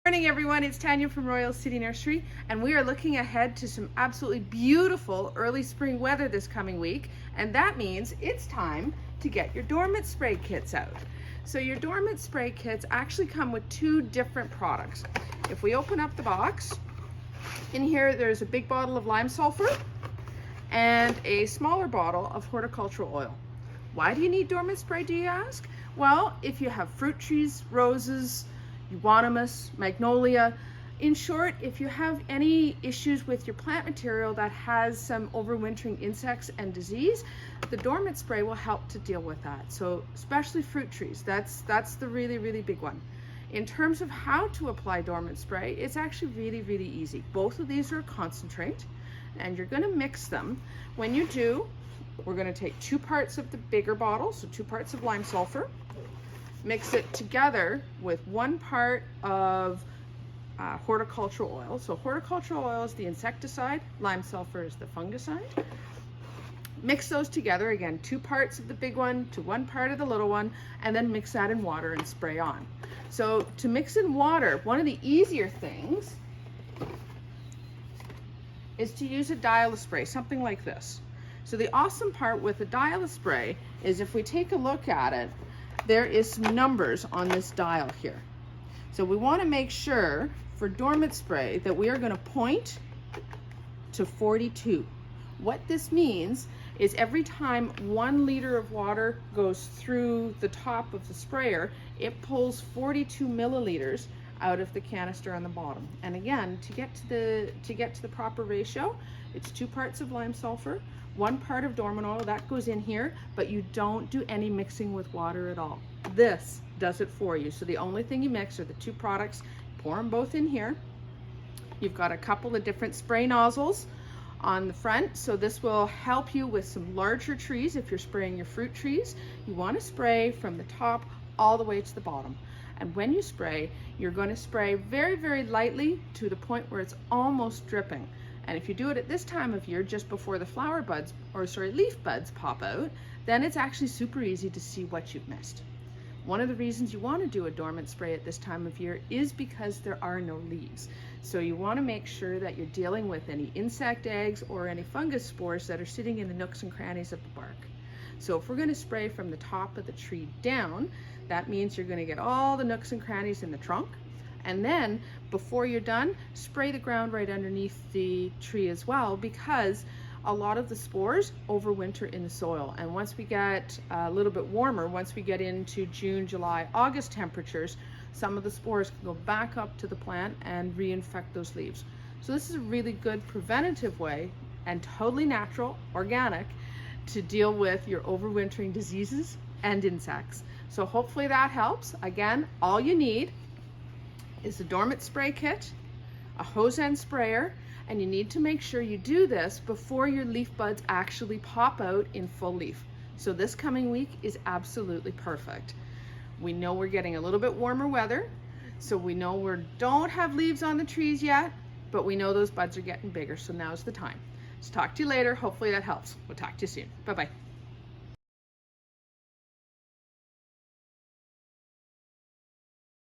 Good morning everyone, it's Tanya from Royal City Nursery, and we are looking ahead to some absolutely beautiful early spring weather this coming week, and that means it's time to get your Dormant Spray kits out. So your Dormant Spray kits actually come with two different products. If we open up the box, in here there's a big bottle of lime sulfur and a smaller bottle of horticultural oil. Why do you need Dormant Spray, do you ask? Well, if you have fruit trees, roses, euonymus, magnolia. In short, if you have any issues with your plant material that has some overwintering insects and disease, the Dormant Spray will help to deal with that. So especially fruit trees, that's the really big one. In terms of how to apply Dormant Spray, it's actually really easy. Both of these are a concentrate, and you're going to mix them. When you do, we're going to take 2 parts of the bigger bottle, so 2 parts of lime sulfur, mix it together with 1 part of horticultural oil. So horticultural oil is the insecticide, lime sulfur is the fungicide. Mix those together, again, 2 parts of the big one to 1 part of the little one, and then mix that in water and spray on. So to mix in water, one of the easier things is to use a dial spray, something like this. So the awesome part with a dial spray is if we take a look at it, there is some numbers on this dial here. So we want to make sure for Dormant Spray that we are going to point to 42. What this means is every time 1 liter of water goes through the top of the sprayer, it pulls 42 milliliters out of the canister on the bottom. And again, to get to the proper ratio, it's 2 parts of lime sulfur, 1 part of dormant oil, that goes in here, but you don't do any mixing with water at all. This does it for you. So the only thing you mix are the 2 products, pour them both in here. You've got a couple of different spray nozzles on the front, so this will help you with some larger trees. If you're spraying your fruit trees, you want to spray from the top all the way to the bottom. And when you spray, you're going to spray very lightly to the point where it's almost dripping. And if you do it at this time of year, just before the flower buds, leaf buds pop out, then it's actually super easy to see what you've missed. One of the reasons you want to do a Dormant Spray at this time of year is because there are no leaves. So you want to make sure that you're dealing with any insect eggs or any fungus spores that are sitting in the nooks and crannies of the bark. So if we're going to spray from the top of the tree down, that means you're going to get all the nooks and crannies in the trunk. And then before you're done, spray the ground right underneath the tree as well, because a lot of the spores overwinter in the soil. And once we get a little bit warmer, once we get into June, July, August temperatures, some of the spores can go back up to the plant and reinfect those leaves. So this is a really good preventative way and totally natural, organic, to deal with your overwintering diseases and insects. So hopefully that helps. Again, all you need is a Dormant Spray kit, a hose end sprayer, and you need to make sure you do this before your leaf buds actually pop out in full leaf. So this coming week is absolutely perfect. We know we're getting a little bit warmer weather, so we know we don't have leaves on the trees yet, but we know those buds are getting bigger, so now's the time. So talk to you later. Hopefully that helps. We'll talk to you soon. Bye-bye.